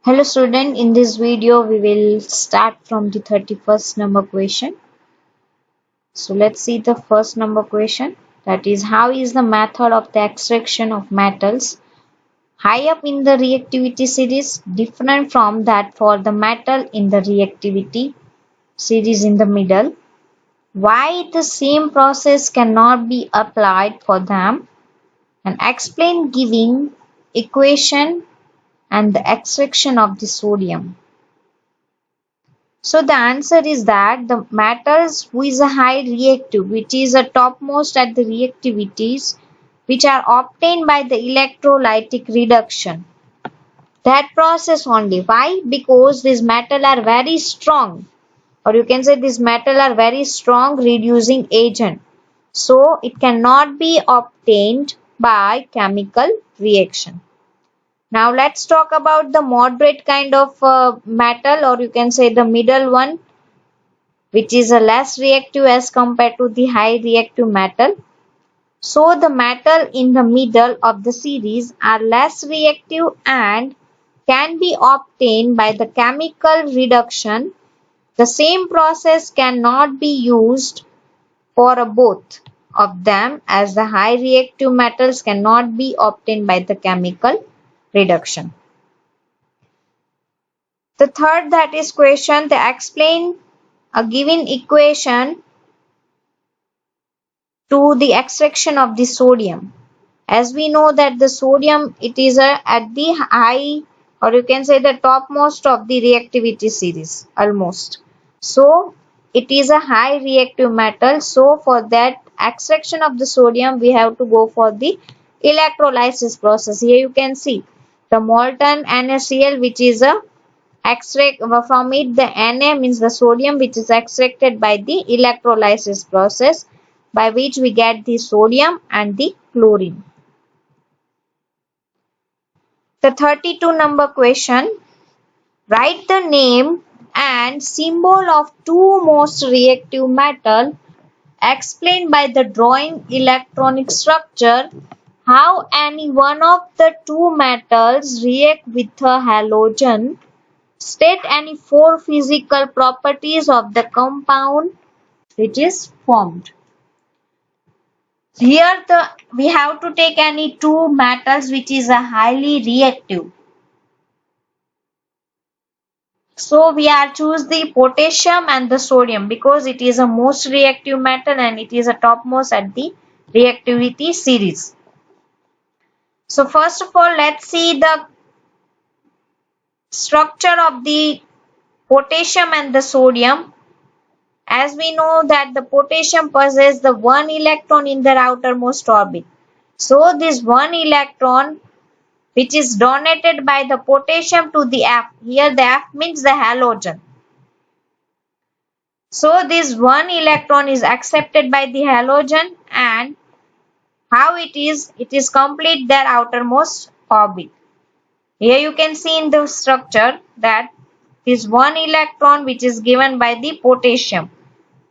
Hello student, in this video we will start from the 31st number question. So let's see the first number question, that is, how is the method of the extraction of metals high up in the reactivity series different from that for the metal in the reactivity series in the middle? Why the same process cannot be applied for them? And explain giving equation and the extraction of the sodium. So the answer is that the metals with a high reactive, which is a topmost at the reactivities, which are obtained by the electrolytic reduction. That process only. Why? Because these metals are very strong, or you can say these metals are very strong reducing agent. So it cannot be obtained by chemical reaction. Now let's talk about the moderate kind of metal, or you can say the middle one, which is a less reactive as compared to the high reactive metal. So the metal in the middle of the series are less reactive and can be obtained by the chemical reduction. The same process cannot be used for both of them, as the high reactive metals cannot be obtained by the chemical reduction. The third, that is question, they explain a given equation to the extraction of the sodium. As we know that the sodium, it is at the high, or you can say the topmost of the reactivity series almost. So it is a high reactive metal. So for that extraction of the sodium, we have to go for the electrolysis process. Here you can see the molten NaCl, which is a extract from it, the Na means the sodium, which is extracted by the electrolysis process, by which we get the sodium and the chlorine. The 32 number question, write the name and symbol of two most reactive metal explained by the drawing electronic structure. How any one of the two metals react with a halogen. State any four physical properties of the compound which is formed. Here we have to take any two metals which is a highly reactive. So we are choose the potassium and the sodium because it is a most reactive metal and it is a topmost at the reactivity series. So first of all, let's see the structure of the potassium and the sodium. As we know that the potassium possesses the one electron in their outermost orbit. So this one electron which is donated by the potassium to the F. Here the F means the halogen. So this one electron is accepted by the halogen, and how it is complete their outermost orbit. Here you can see in the structure that this one electron which is given by the potassium.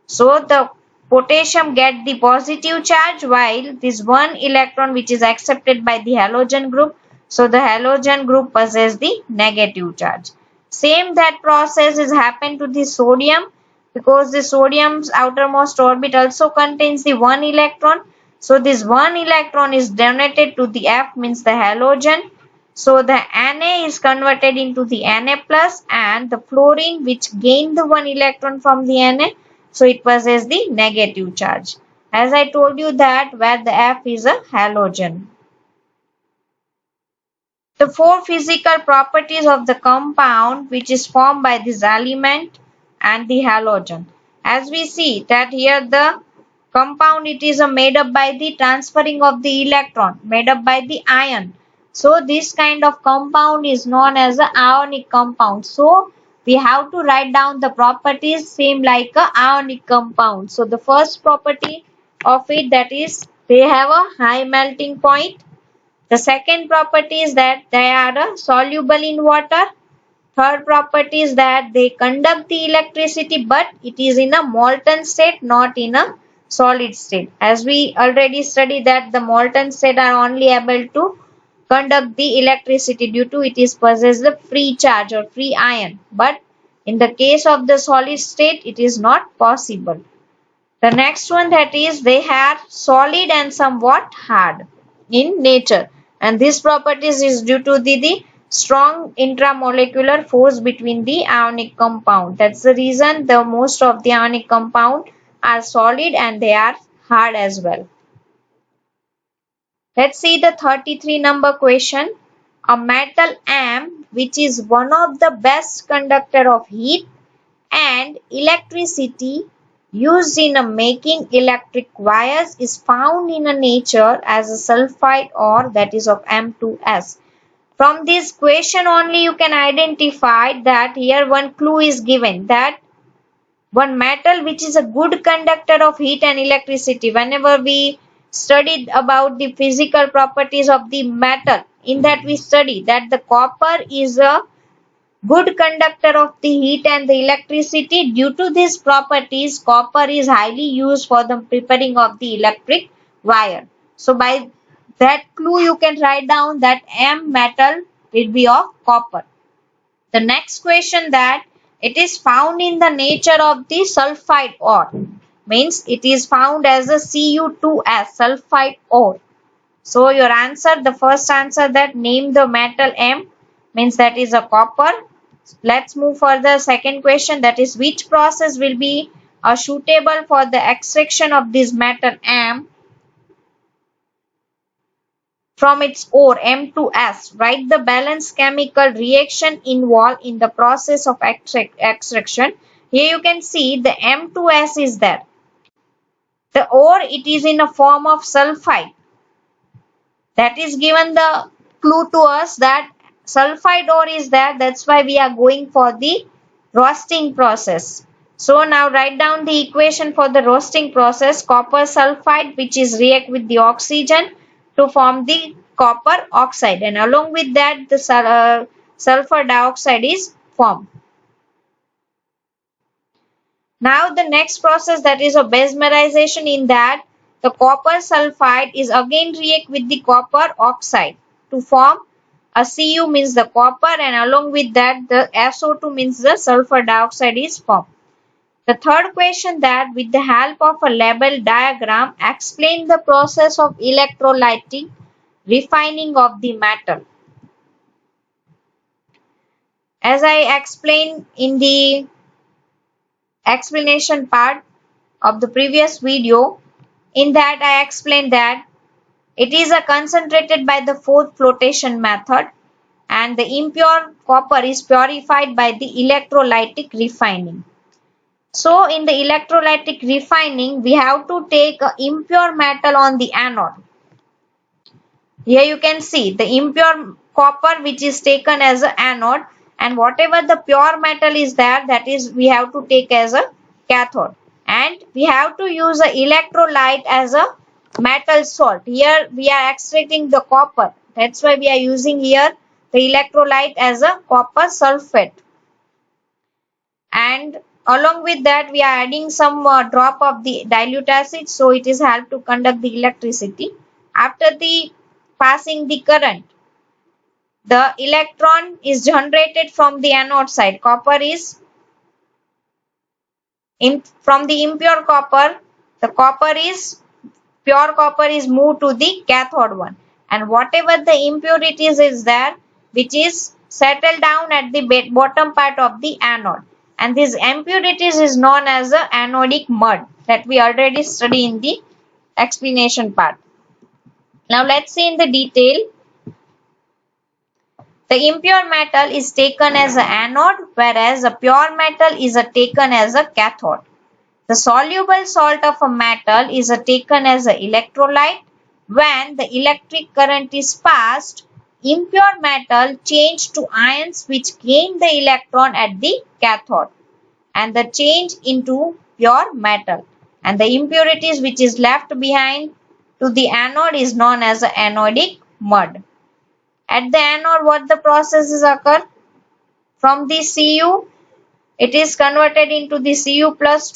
So the potassium get the positive charge while this one electron which is accepted by the halogen group. So the halogen group possesses the negative charge. Same that process is happened to the sodium, because the sodium's outermost orbit also contains the one electron. So this one electron is donated to the F means the halogen. So the Na is converted into the Na plus, and the fluorine which gained the one electron from the Na, so it possesses the negative charge. As I told you that where the F is a halogen. The four physical properties of the compound which is formed by this element and the halogen. As we see that here the compound, it is made up by the transferring of the electron, made up by the ion. So this kind of compound is known as an ionic compound. So we have to write down the properties same like a ionic compound. So the first property of it, that is they have a high melting point. The second property is that they are soluble in water. Third property is that they conduct the electricity, but it is in a molten state, not in a solid state. As we already studied that the molten state are only able to conduct the electricity due to it is possess the free charge or free ion. But in the case of the solid state, it is not possible. The next one, that is they are solid and somewhat hard in nature, and this properties is due to the strong intramolecular force between the ionic compound. That's the reason the most of the ionic compound are solid and they are hard as well. Let's see the 33 number question. A metal amp, which is one of the best conductor of heat and electricity used in making electric wires, is found in a nature as a sulfide ore, that is of M2S. From this question only you can identify that here one clue is given, that one metal which is a good conductor of heat and electricity. Whenever we studied about the physical properties of the metal, in that we study that the copper is a good conductor of the heat and the electricity. Due to these properties, copper is highly used for the preparing of the electric wire. So by that clue you can write down that M metal will be of copper. The next question, that it is found in the nature of the sulfide ore, means it is found as a Cu2S sulfide ore. So your answer, the first answer, that name the metal M, means that is a copper. Let's move further. Second question, that is which process will be suitable for the extraction of this metal M from its ore M2S. Write the balanced chemical reaction involved in the process of extraction. Here you can see the M2S is there. The ore, it is in a form of sulfide. That is given the clue to us that sulfide ore is there. That's why we are going for the roasting process. So now write down the equation for the roasting process. Copper sulfide, which is react with the oxygen to form the copper oxide, and along with that the sulfur dioxide is formed. Now the next process, that is a mesmerization, in that the copper sulfide is again react with the copper oxide to form a Cu, means the copper, and along with that the SO2, means the sulfur dioxide is formed. The third question, that with the help of a label diagram explain the process of electrolytic refining of the metal. As I explained in the explanation part of the previous video, in that I explained that it is a concentrated by the fourth flotation method, and the impure copper is purified by the electrolytic refining. So in the electrolytic refining, we have to take a impure metal on the anode. Here you can see the impure copper which is taken as an anode, and whatever the pure metal is there, that is we have to take as a cathode, and we have to use a electrolyte as a metal salt. Here we are extracting the copper, that's why we are using here the electrolyte as a copper sulfate, and along with that we are adding some drop of the dilute acid, so it is help to conduct the electricity. After the passing the current, the electron is generated from the anode side. Copper is from the impure copper, the pure copper is moved to the cathode one, and whatever the impurities is there, which is settled down at the bottom part of the anode, and these impurities is known as the anodic mud, that we already studied in the explanation part. Now let's see in the detail. The impure metal is taken as an anode, whereas a pure metal is taken as a cathode. The soluble salt of a metal is taken as an electrolyte. When the electric current is passed, impure metal change to ions which gain the electron at the cathode, and the change into pure metal, and the impurities which is left behind to the anode is known as anodic mud. At the anode, what the processes occur? From the Cu, it is converted into the Cu plus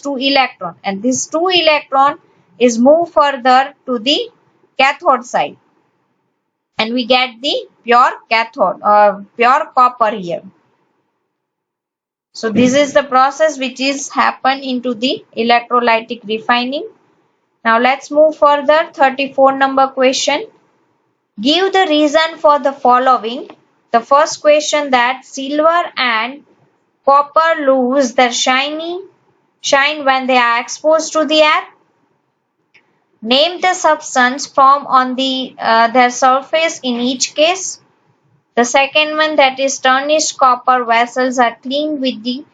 2 electron, and this 2 electron is moved further to the cathode side. and we get the pure cathode or pure copper here. So this is the process which is happen into the electrolytic refining. Now let's move further. 34 number question. Give the reason for the following. The first question, that silver and copper lose their shine when they are exposed to the air. Name the substance formed on their surface in each case. The second one, that is tarnished copper vessels are cleaned with the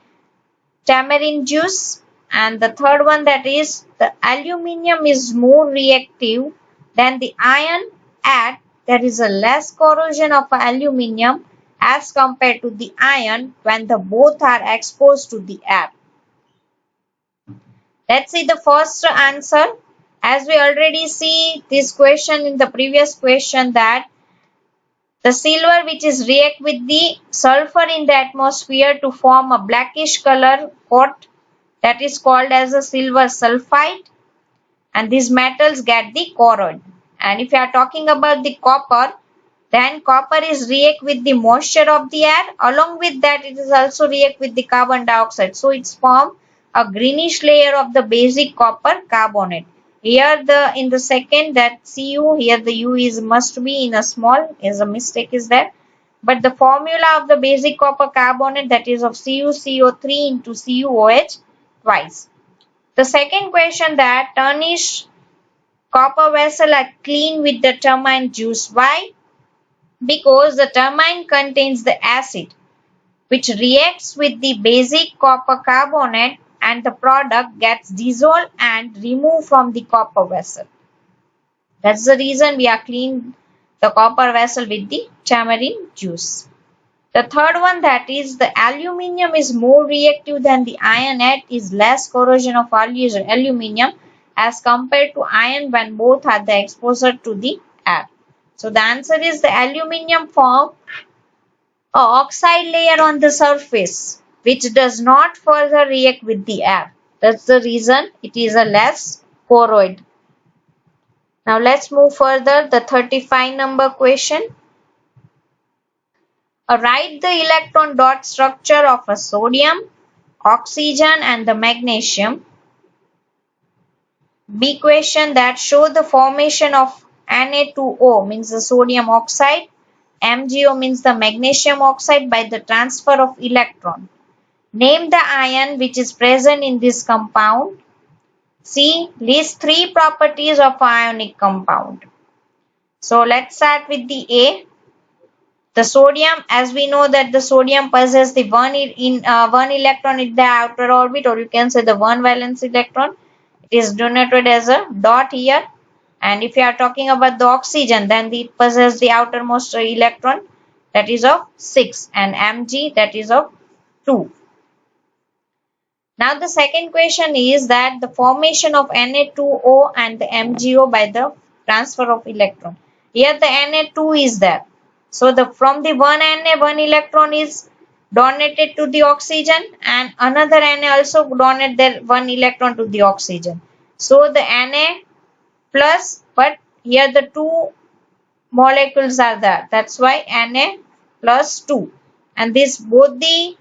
tamarind juice. And the third one, that is the aluminium is more reactive than the iron, and there is a less corrosion of aluminium as compared to the iron when the both are exposed to the air. Let's see the first answer. As we already see this question in the previous question, that the silver which is react with the sulfur in the atmosphere to form a blackish color coat, that is called as a silver sulfide, and these metals get the corrode. And if you are talking about the copper, then copper is react with the moisture of the air. Along with that, it is also react with the carbon dioxide. So it's form a greenish layer of the basic copper carbonate. Here in the second, that Cu, here the U is must be in a small, is a mistake is there. But the formula of the basic copper carbonate, that is of CuCO3 into CuOH twice. The second question, that tarnished copper vessel are clean with the tamarind juice. Why? Because the tamarind contains the acid which reacts with the basic copper carbonate, and the product gets dissolved and removed from the copper vessel. That's the reason we are cleaning the copper vessel with the tamarind juice. The third one, that is the aluminium is more reactive than the iron, yet is less corrosion of aluminium as compared to iron when both are the exposure to the air. So the answer is the aluminium form a oxide layer on the surface which does not further react with the air. That's the reason it is a less corroid. Now let's move further. The 35 number question. Write the electron dot structure of a sodium, oxygen and the magnesium. B question, that show the formation of Na2O means the sodium oxide, MgO means the magnesium oxide by the transfer of electron. Name the ion which is present in this compound. C. List three properties of ionic compound. So let's start with the A. The sodium, as we know that the sodium possesses the one electron in the outer orbit, or you can say the one valence electron. It is denoted as a dot here. And if you are talking about the oxygen, then it possesses the outermost electron, that is of 6, and Mg, that is of 2. Now the second question is that the formation of Na2O and the MgO by the transfer of electron. Here the Na2 is there. So from the one Na, one electron is donated to the oxygen, and another Na also donate their one electron to the oxygen. So the Na plus, but here the two molecules are there. That's why Na plus 2. And this both the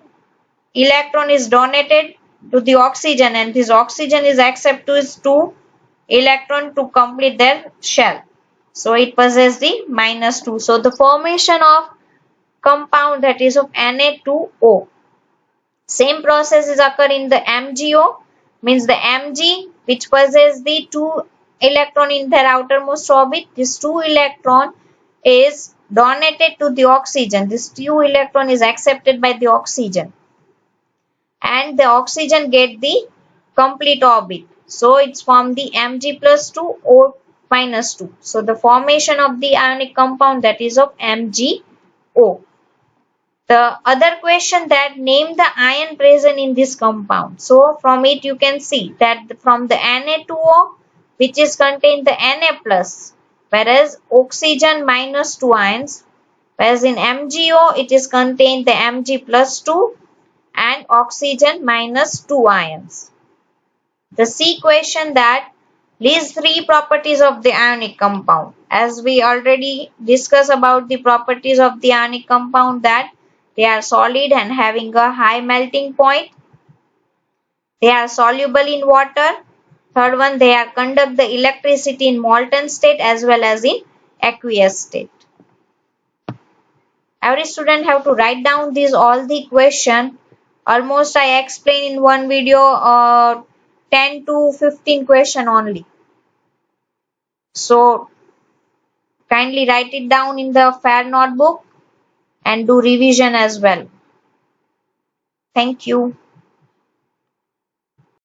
electron is donated to the oxygen, and this oxygen is accepted to 2 electron to complete their shell. So it possesses the minus 2. So the formation of compound, that is of Na2O. Same process is occur in the MgO, means the Mg which possesses the 2 electron in their outermost orbit. This 2 electron is donated to the oxygen. This 2 electron is accepted by the oxygen, and the oxygen get the complete orbit. So it's from the Mg plus 2 O minus 2. So the formation of the ionic compound, that is of MgO. The other question, that name the ion present in this compound. So from it you can see that from the Na2O, which is contained the Na plus, whereas oxygen minus 2 ions, whereas in MgO it is contained the Mg plus 2 and oxygen minus 2 ions. The C question, that List three properties of the ionic compound. As we already discussed about the properties of the ionic compound, that they are solid and having a high melting point. They are soluble in water. Third one, they are conduct the electricity in molten state as well as in aqueous state. Every student have to write down these all the question. Almost I explain in one video 10 to 15 question only. So kindly write it down in the fair notebook and do revision as well. Thank you.